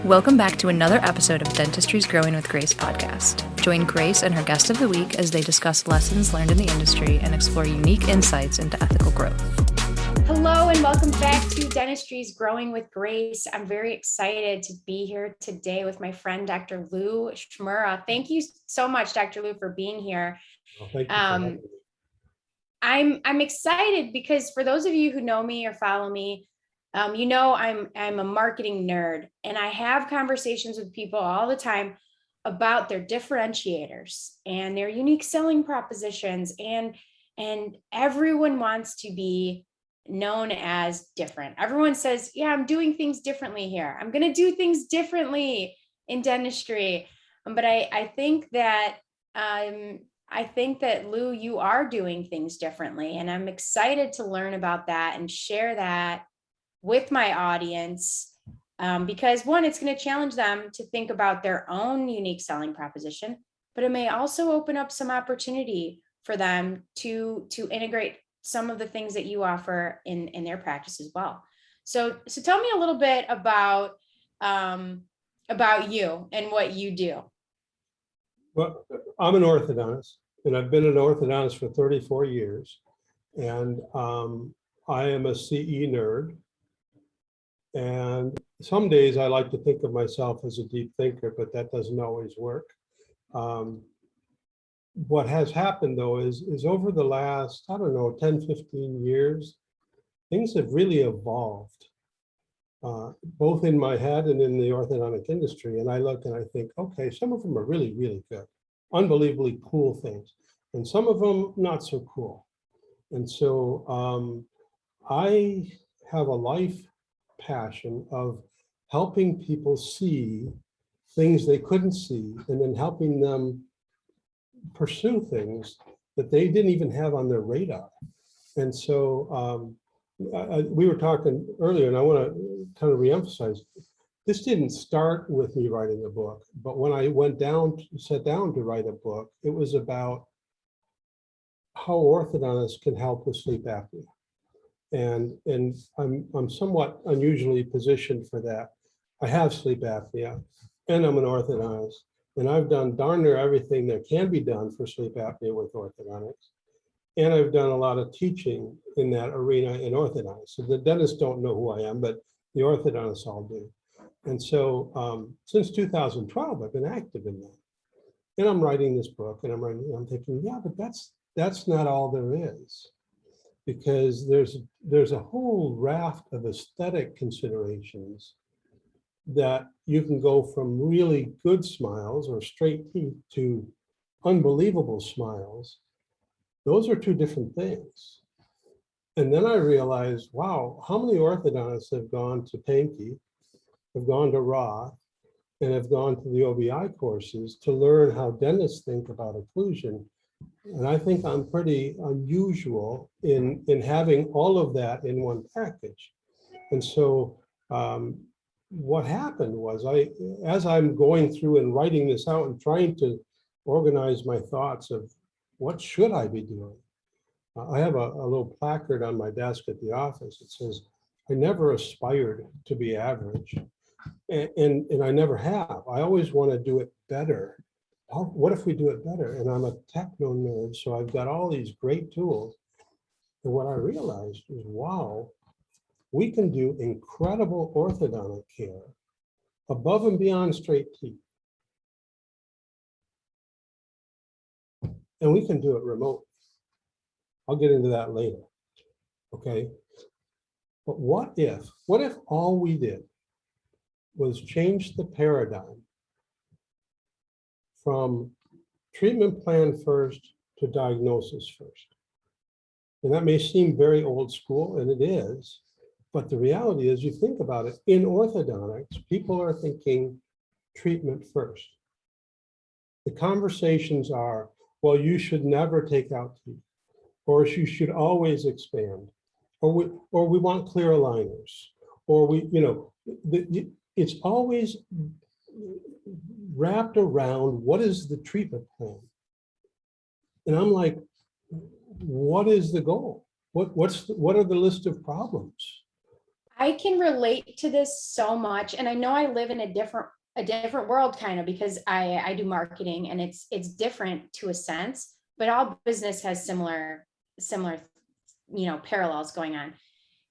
Welcome back to another episode of Dentistry's Growing with Grace podcast. Join Grace and her guest of the week as they discuss lessons learned in the industry and explore unique insights into ethical growth. Hello and welcome back to Dentistry's Growing with Grace. I'm very excited to be here today with my friend, Dr. Lou Chmura. Thank you so much, Dr. Lou, for being here. Well, thank you for having me. I'm excited because for those of you who know me or follow me, you know I'm a marketing nerd, and I have conversations with people all the time about their differentiators and their unique selling propositions, and everyone wants to be known as different. Everyone says, yeah, I'm doing things differently here. I'm going to do things differently in dentistry. But I think that Lou, you are doing things differently, and I'm excited to learn about that and share that with my audience, because one, it's going to challenge them to think about their own unique selling proposition, but it may also open up some opportunity for them to integrate some of the things that you offer in their practice as well. So tell me a little bit about you and what you do. Well, I'm an orthodontist, and I've been an orthodontist for 34 years. And I am a CE nerd. And some days I like to think of myself as a deep thinker, but that doesn't always work. What has happened, though, is over the last, 10, 15 years, things have really evolved, both in my head and in the orthodontic industry. And I look and I think, okay, some of them are really, really good, unbelievably cool things, and some of them not so cool. And so I have a life passion of helping people see things they couldn't see, and then helping them pursue things that they didn't even have on their radar. And so we were talking earlier, and I want to kind of reemphasize, this didn't start with me writing a book, but when I sat down to write a book, it was about how orthodontists can help with sleep apnea. And I'm somewhat unusually positioned for that. I have sleep apnea, and I'm an orthodontist, and I've done darn near everything that can be done for sleep apnea with orthodontics. And I've done a lot of teaching in that arena in orthodontics. So the dentists don't know who I am, but the orthodontists all do. And so since 2012, I've been active in that. And I'm writing this book, and I'm thinking, yeah, but that's not all there is. Because there's a whole raft of aesthetic considerations that you can go from really good smiles or straight teeth to unbelievable smiles. Those are two different things. And then I realized, wow, how many orthodontists have gone to Pankey, have gone to Roth, and have gone to the OBI courses to learn how dentists think about occlusion. And I think I'm pretty unusual in having all of that in one package. And so what happened was, as I'm going through and writing this out and trying to organize my thoughts of what should I be doing, I have a little placard on my desk at the office. It says, I never aspired to be average. And I never have. I always want to do it better. What if we do it better? And I'm a techno nerd, so I've got all these great tools. And what I realized is, wow, we can do incredible orthodontic care above and beyond straight teeth. And we can do it remote. I'll get into that later, okay? But what if all we did was change the paradigm from treatment plan first to diagnosis first? And that may seem very old school, and it is, but the reality is, you think about it, in orthodontics, people are thinking treatment first. The conversations are, well, you should never take out teeth, or you should always expand, or we want clear aligners, or it's always wrapped around what is the treatment plan. And I'm like, what is the goal? What are the list of problems? I can relate to this so much. And I know I live in a different world kind of, because I do marketing, and it's different to a sense, but all business has similar, parallels going on.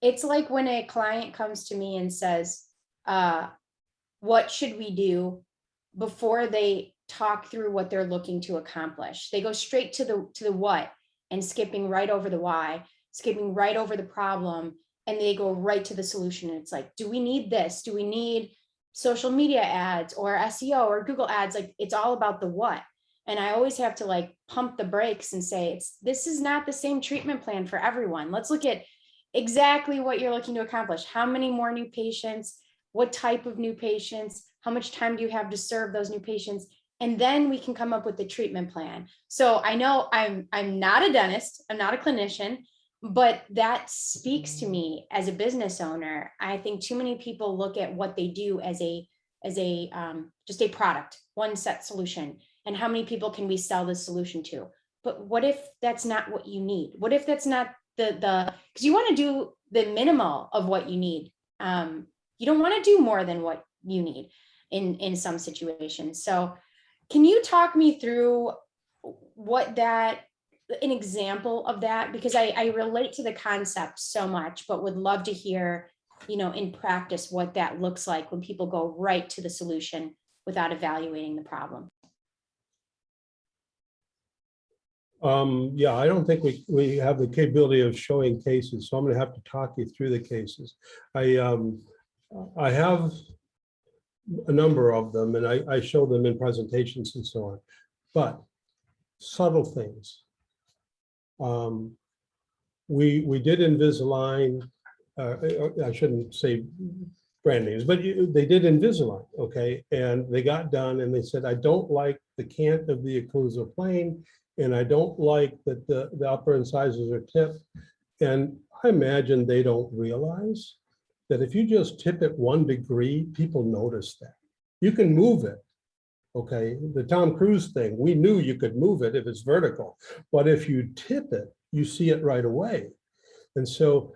It's like when a client comes to me and says, what should we do, before they talk through what they're looking to accomplish. They go straight to the what, and skipping right over the why, skipping right over the problem, and they go right to the solution. And it's like, do we need this? Do we need social media ads or SEO or Google ads? Like, it's all about the what. And I always have to like pump the brakes and say, this is not the same treatment plan for everyone. Let's look at exactly what you're looking to accomplish. How many more new patients? What type of new patients? How much time do you have to serve those new patients? And then we can come up with the treatment plan. So I know I'm not a dentist, I'm not a clinician, but that speaks to me as a business owner. I think too many people look at what they do as just a product, one set solution. And how many people can we sell this solution to? But what if that's not what you need? What if that's not because you want to do the minimal of what you need. You don't want to do more than what you need in some situations. So can you talk me through an example of that? Because I relate to the concept so much, but would love to hear, in practice, what that looks like when people go right to the solution without evaluating the problem. Yeah, I don't think we have the capability of showing cases, so I'm going to have to talk you through the cases. I have a number of them, and I show them in presentations and so on, but subtle things. We did Invisalign, I shouldn't say brand names, but they did Invisalign, okay? And they got done and they said, I don't like the cant of the occlusal plane, and I don't like that the upper incisors are tipped. And I imagine they don't realize that if you just tip it 1 degree, people notice that. You can move it, okay? The Tom Cruise thing, we knew you could move it if it's vertical, but if you tip it, you see it right away. And so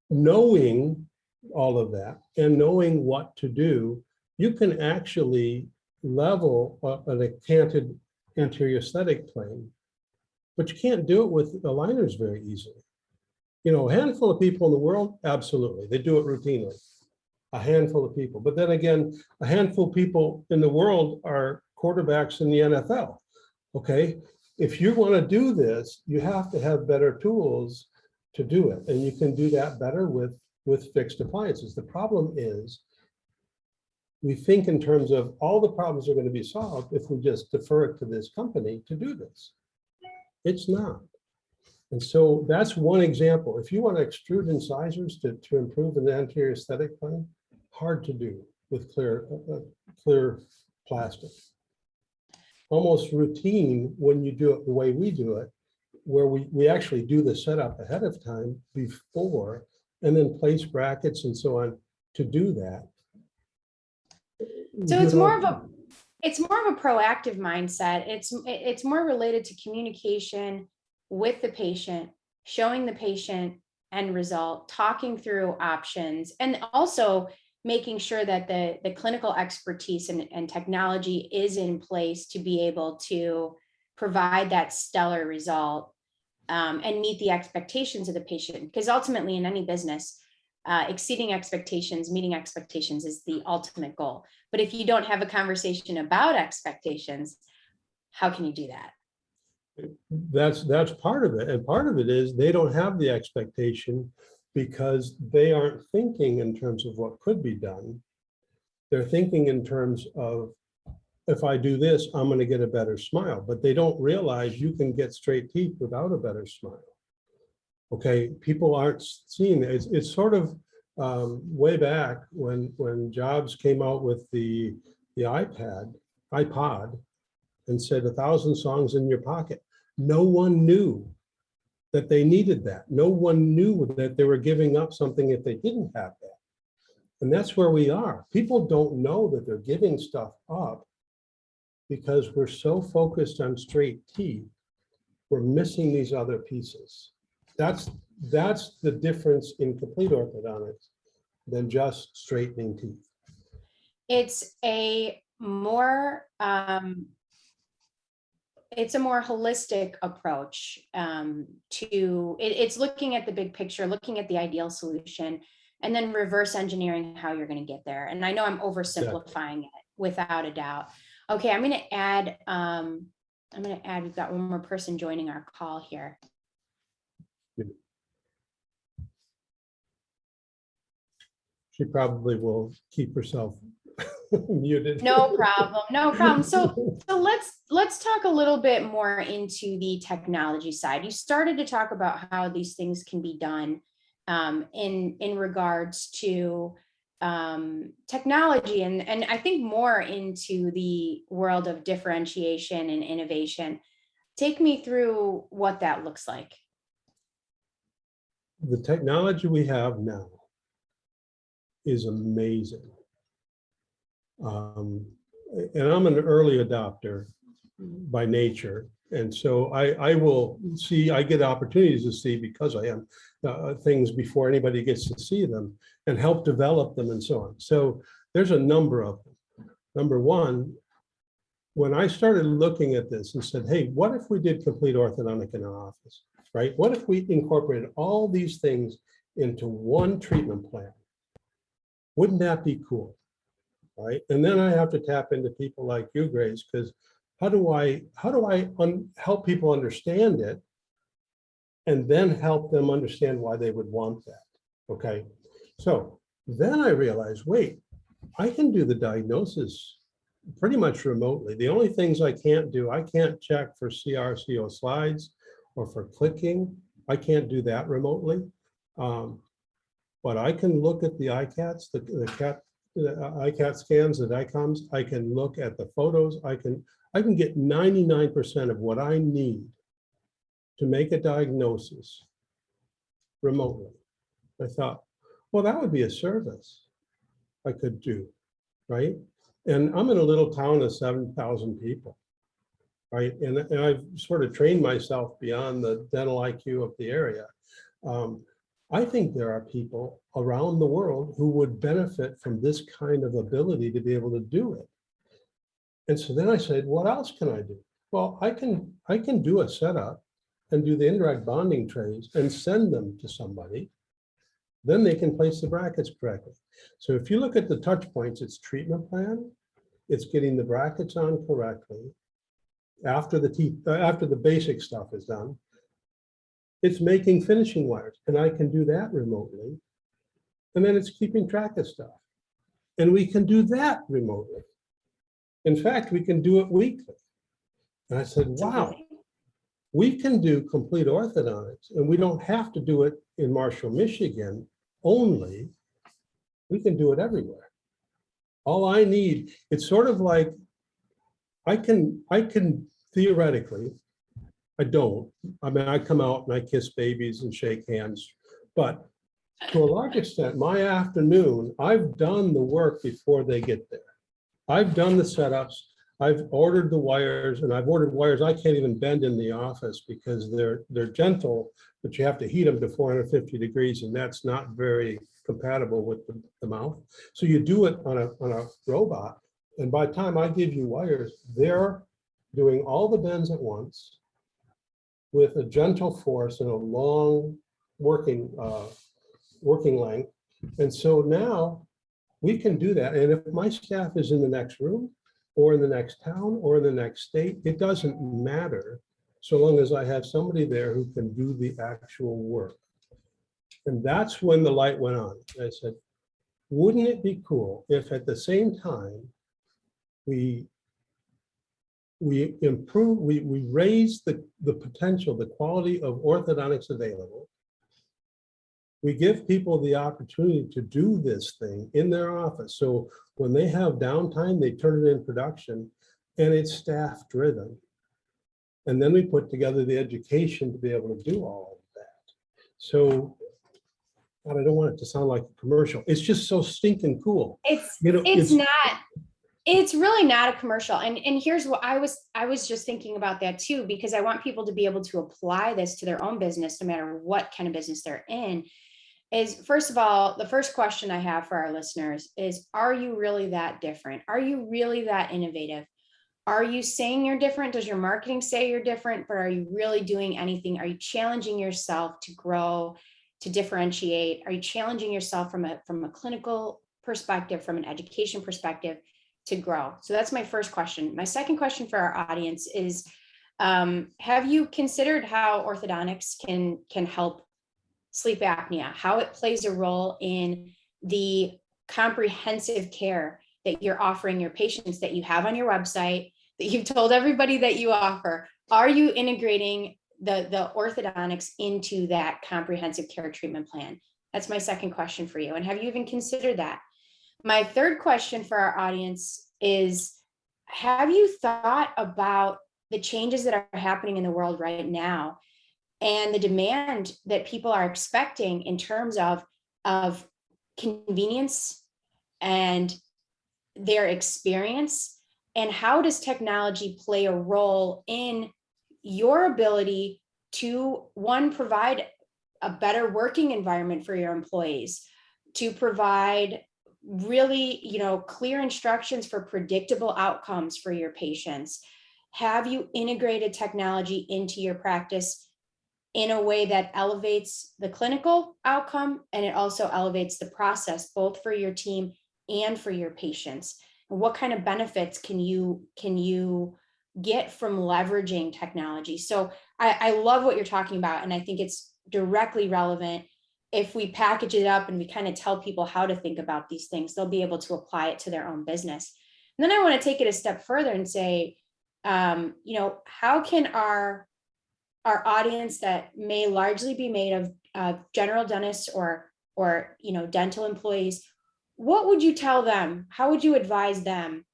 knowing all of that and knowing what to do, you can actually level a canted anterior aesthetic plane, but you can't do it with aligners very easily. A handful of people in the world, absolutely, they do it routinely. A handful of people, but then again, a handful of people in the world are quarterbacks in the NFL, okay? If you want to do this, you have to have better tools to do it, and you can do that better with fixed appliances. The problem is we think in terms of all the problems are going to be solved if we just defer it to this company to do this. It's not. And so that's one example. If you want to extrude incisors to improve an anterior aesthetic plane, hard to do with clear plastic. Almost routine when you do it the way we do it, where we actually do the setup ahead of time before, and then place brackets and so on to do that. So it's more of a proactive mindset. It's more related to communication with the patient, showing the patient end result, talking through options, and also making sure that the clinical expertise and technology is in place to be able to provide that stellar result and meet the expectations of the patient. Because ultimately in any business, exceeding expectations, meeting expectations is the ultimate goal. But if you don't have a conversation about expectations, how can you do that? That's part of it. And part of it is they don't have the expectation because they aren't thinking in terms of what could be done. They're thinking in terms of, if I do this, I'm going to get a better smile. But they don't realize you can get straight teeth without a better smile. Okay, people aren't seeing it. It's sort of way back when Jobs came out with the iPod, and said 1,000 songs in your pocket. No one knew that they needed that. No one knew that they were giving up something if they didn't have that. And that's where we are. People don't know that they're giving stuff up because we're so focused on straight teeth, we're missing these other pieces. That's the difference in complete orthodontics than just straightening teeth? It's a more holistic approach it's looking at the big picture, looking at the ideal solution, and then reverse engineering how you're going to get there. And I know I'm oversimplifying it without a doubt. Okay, I'm going to add, we've got one more person joining our call here. She probably will keep herself muted. No problem, no problem. So let's talk a little bit more into the technology side. You started to talk about how these things can be done in regards to technology, and I think more into the world of differentiation and innovation. Take me through what that looks like. The technology we have now is amazing. And I'm an early adopter by nature. And so I will see, I get opportunities to see, because I am, things before anybody gets to see them, and help develop them and so on. So there's a number of them. Number one, when I started looking at this and said, hey, what if we did complete orthodontic in our office, right? What if we incorporated all these things into one treatment plan? Wouldn't that be cool, right? And then I have to tap into people like you, Grace, because how do I help people understand it, and then help them understand why they would want that? Okay, so then I realized, wait, I can do the diagnosis pretty much remotely. The only things I can't do, I can't check for CRCO slides or for clicking. I can't do that remotely. But I can look at the ICATs, the ICAT scans, the DICOMs. I can look at the photos. I can get 99% of what I need to make a diagnosis remotely. I thought, well, that would be a service I could do, right? And I'm in a little town of 7,000 people, right? And I've sort of trained myself beyond the dental IQ of the area. I think there are people around the world who would benefit from this kind of ability to be able to do it. And so then I said, what else can I do? Well, I can do a setup and do the indirect bonding trays and send them to somebody. Then they can place the brackets correctly. So if you look at the touch points, it's treatment plan, it's getting the brackets on correctly after the basic stuff is done. It's making finishing wires, and I can do that remotely. And then it's keeping track of stuff. And we can do that remotely. In fact, we can do it weekly. And I said, wow, we can do complete orthodontics, and we don't have to do it in Marshall, Michigan only. We can do it everywhere. All I need, it's sort of like, I can theoretically, I don't. I mean, I come out and I kiss babies and shake hands, but to a large extent, my afternoon, I've done the work before they get there. I've done the setups, I've ordered the wires, and I've ordered wires I can't even bend in the office because they're gentle, but you have to heat them to 450 degrees, and that's not very compatible with the mouth. So you do it on a robot, and by the time I give you wires, they're doing all the bends at once, with a gentle force and a long working length. And so now we can do that. And if my staff is in the next room or in the next town or in the next state, it doesn't matter, so long as I have somebody there who can do the actual work. And that's when the light went on. I said, wouldn't it be cool if at the same time we improve, we raise the potential, the quality of orthodontics available. We give people the opportunity to do this thing in their office. So when they have downtime, they turn it in production, and it's staff driven. And then we put together the education to be able to do all of that. So, but I don't want it to sound like a commercial. It's just so stinking cool. It's really not a commercial. And here's what I was just thinking about that too, because I want people to be able to apply this to their own business, no matter what kind of business they're in. is, first of all, the first question I have for our listeners is, are you really that different? Are you really that innovative? Are you saying you're different? Does your marketing say you're different? But are you really doing anything? Are you challenging yourself to grow, to differentiate? Are you challenging yourself from a clinical perspective, from an education perspective, to grow? So that's my first question. My second question for our audience is, have you considered how orthodontics can help sleep apnea, how it plays a role in the comprehensive care that you're offering your patients, that you have on your website, that you've told everybody that you offer? Are you integrating the orthodontics into that comprehensive care treatment plan? That's my second question for you. And have you even considered that? My third question for our audience is, have you thought about the changes that are happening in the world right now and the demand that people are expecting in terms of convenience and their experience? And how does technology play a role in your ability to, one, provide a better working environment for your employees, to provide really, clear instructions for predictable outcomes for your patients? Have you integrated technology into your practice in a way that elevates the clinical outcome, and it also elevates the process, both for your team and for your patients? And what kind of benefits can you get from leveraging technology? So I love what you're talking about, and I think it's directly relevant. If we package it up and we kind of tell people how to think about these things, they'll be able to apply it to their own business. And then I want to take it a step further and say, how can our audience that may largely be made of general dentists or dental employees, what would you tell them? How would you advise them?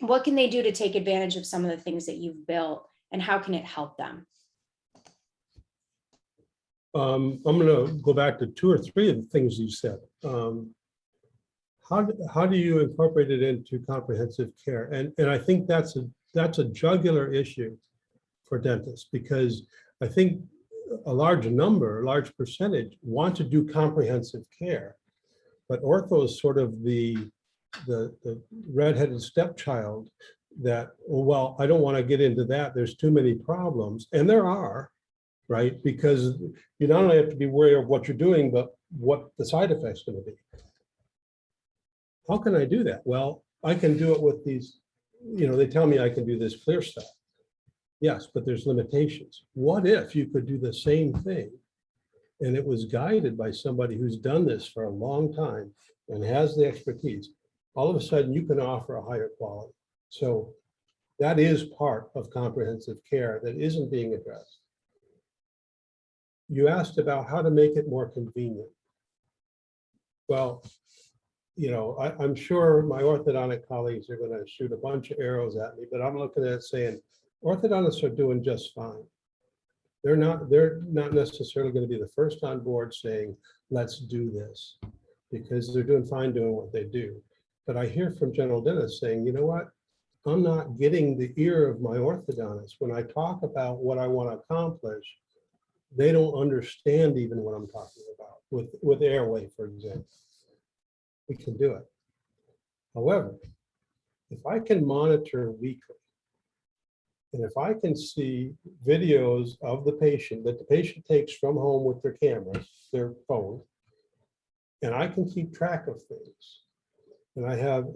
What can they do to take advantage of some of the things that you've built, and how can it help them? I'm going to go back to two or three of the things you said. How do you incorporate it into comprehensive care? And I think that's a jugular issue for dentists, because I think a large percentage want to do comprehensive care, but ortho is sort of the redheaded stepchild that, well, I don't want to get into that. There's too many problems. And there are, right? Because you not only have to be aware of what you're doing, but what the side effects are going to be. How can I do that? Well, I can do it with these, they tell me I can do this clear stuff. Yes, but there's limitations. What if you could do the same thing and it was guided by somebody who's done this for a long time and has the expertise? All of a sudden you can offer a higher quality. So that is part of comprehensive care that isn't being addressed. You asked about how to make it more convenient. Well, I'm sure my orthodontic colleagues are going to shoot a bunch of arrows at me, but I'm looking at it saying, orthodontists are doing just fine. They're not necessarily going to be the first on board saying, let's do this, because they're doing fine doing what they do. But I hear from general dentists saying, you know what? I'm not getting the ear of my orthodontist. When I talk about what I want to accomplish, they don't understand even what I'm talking about with airway, for example. We can do it. However, if I can monitor weekly, and if I can see videos of the patient that the patient takes from home with their cameras, their phone, and I can keep track of things, and I have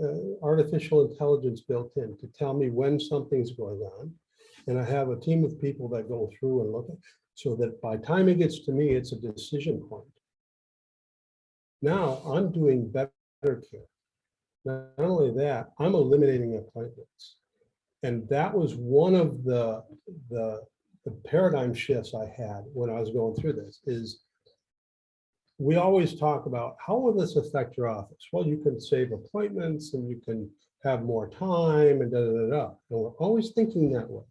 artificial intelligence built in to tell me when something's going on, and I have a team of people that go through and look at, so that by the time it gets to me, it's a decision point. Now I'm doing better care. Not only that, I'm eliminating appointments. And that was one of the paradigm shifts I had when I was going through this. Is we always talk about, how will this affect your office? Well, you can save appointments and you can have more time and And we're always thinking that way.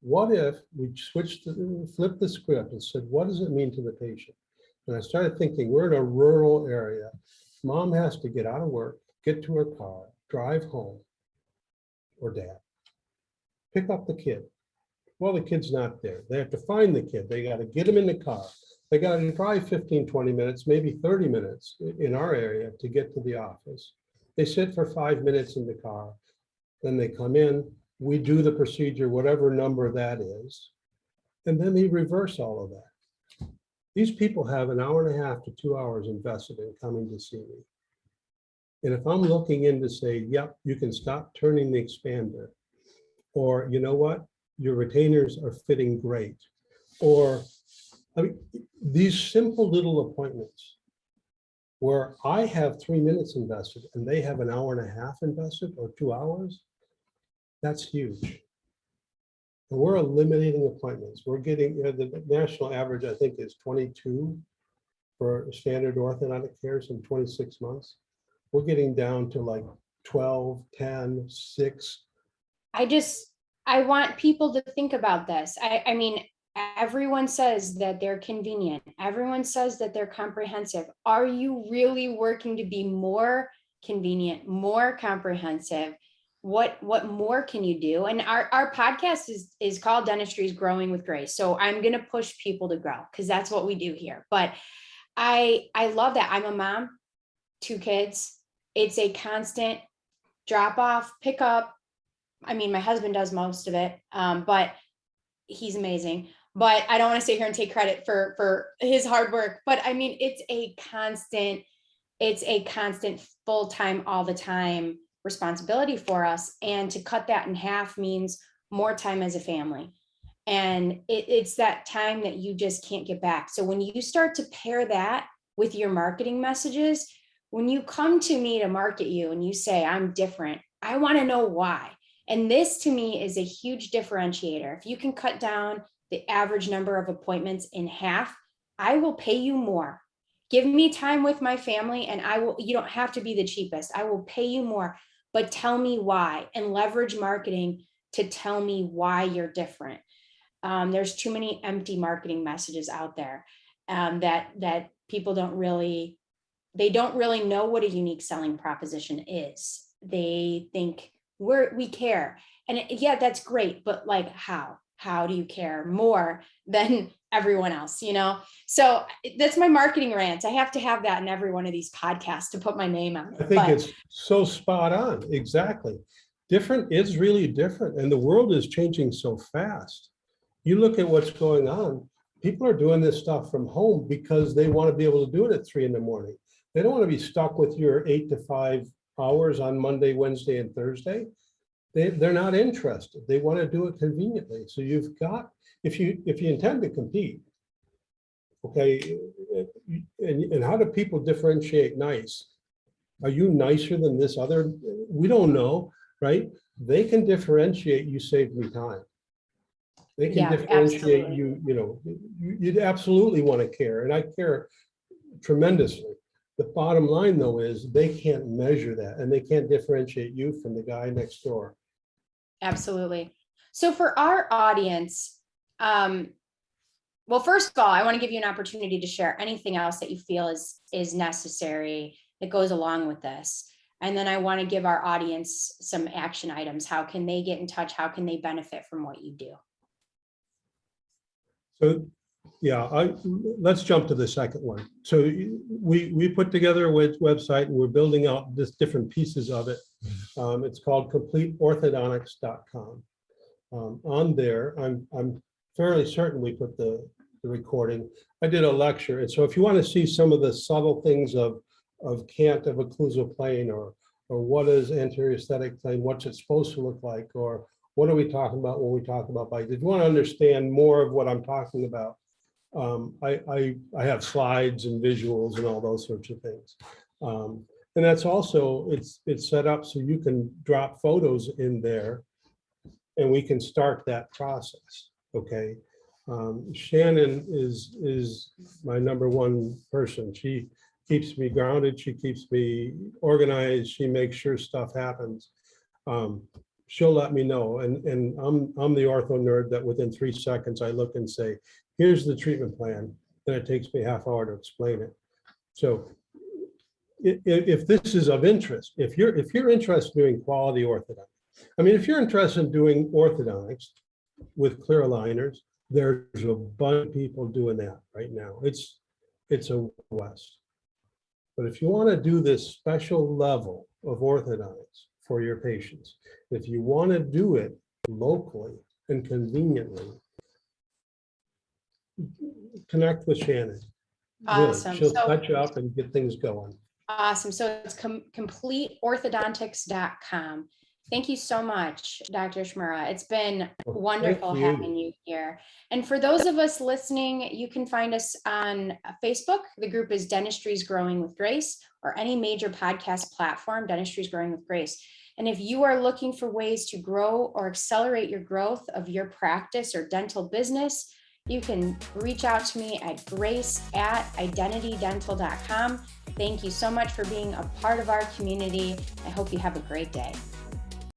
What if we flipped the script and said, what does it mean to the patient? And I started thinking, we're in a rural area. Mom has to get out of work, get to her car, drive home, or dad, pick up the kid. Well, the kid's not there. They have to find the kid. They got to get him in the car. They got to drive 15, 20 minutes, maybe 30 minutes in our area to get to the office. They sit for 5 minutes in the car. Then they come in, we do the procedure, whatever number that is, and then they reverse all of that. These people have an hour and a half to 2 hours invested in coming to see me. And if I'm looking in to say, yep, you can stop turning the expander, or you know what, your retainers are fitting great, or I mean, these simple little appointments where I have 3 minutes invested and they have an hour and a half invested or 2 hours, that's huge. And we're eliminating appointments. We're getting, the national average, I think, is 22 for standard orthodontic cares in 26 months. We're getting down to like 12, 10, 6. I want people to think about this. I mean, everyone says that they're convenient. Everyone says that they're comprehensive. Are you really working to be more convenient, more comprehensive? What more can you do? And our podcast is called Dentistry is Growing with Grace. So I'm going to push people to grow because that's what we do here. But I love that. I'm a mom, 2 kids. It's a constant drop off, pick up. I mean, my husband does most of it, but he's amazing. But I don't want to sit here and take credit for his hard work. But I mean, it's a constant full-time, all the time responsibility for us. And to cut that in half means more time as a family. And it's that time that you just can't get back. So when you start to pair that with your marketing messages, when you come to me to market you and you say, I'm different, I want to know why. And this to me is a huge differentiator. If you can cut down the average number of appointments in half, I will pay you more. Give me time with my family and you don't have to be the cheapest. I will pay you more, but tell me why, and leverage marketing to tell me why you're different. There's too many empty marketing messages out there that people don't really know what a unique selling proposition is. They think we care. And yeah, that's great. But like, how do you care more than everyone else? So that's my marketing rant. I have to have that in every one of these podcasts to put my name on it. I think it's so spot on. Exactly. Different is really different. And the world is changing so fast. You look at what's going on. People are doing this stuff from home because they want to be able to do it at 3 a.m. They don't want to be stuck with your 8 to 5 hours on Monday, Wednesday, and Thursday. They're not interested. They want to do it conveniently. So you've got, if you intend to compete, okay, and how do people differentiate nice? Are you nicer than this other? We don't know, right? They can differentiate, you saved me time. They can differentiate absolutely. You'd absolutely want to care, and I care tremendously. The bottom line, though, is they can't measure that, and they can't differentiate you from the guy next door. Absolutely. So for our audience, well, first of all, I want to give you an opportunity to share anything else that you feel is necessary that goes along with this. And then I want to give our audience some action items. How can they get in touch? How can they benefit from what you do? So yeah, let's jump to the second one. So we put together a website and we're building out just different pieces of it. It's called CompleteOrthodontics.com. On there, I'm fairly certain we put the recording. I did a lecture, and so if you want to see some of the subtle things of cant of occlusal plane, or what is anterior aesthetic plane, what's it supposed to look like, or what are we talking about when we talk about bite? If you want to understand more of what I'm talking about, I have slides and visuals and all those sorts of things. And that's also, it's set up so you can drop photos in there and we can start that process, okay? Shannon is my #1 person. She keeps me grounded, she keeps me organized, she makes sure stuff happens. She'll let me know, and I'm the ortho nerd that within 3 seconds I look and say, here's the treatment plan, then it takes me half hour to explain it. So if this is of interest, if you're interested in doing quality orthodontics, I mean, if you're interested in doing orthodontics with clear aligners, There's a bunch of people doing that right now. It's a West. But if you want to do this special level of orthodontics for your patients, if you want to do it locally and conveniently, connect with Shannon. Awesome. Really, she'll So- set you up and get things going. Awesome. So it's completeorthodontics.com. Thank you so much, Dr. Chmura. It's been Well, wonderful thank you. having you here. And for those of us listening, you can find us on Facebook. The group is Dentistry's Growing with Grace, or any major podcast platform, Dentistry's Growing with Grace. And if you are looking for ways to grow or accelerate your growth of your practice or dental business, you can reach out to me at grace@identitydental.com. Thank you so much for being a part of our community. I hope you have a great day.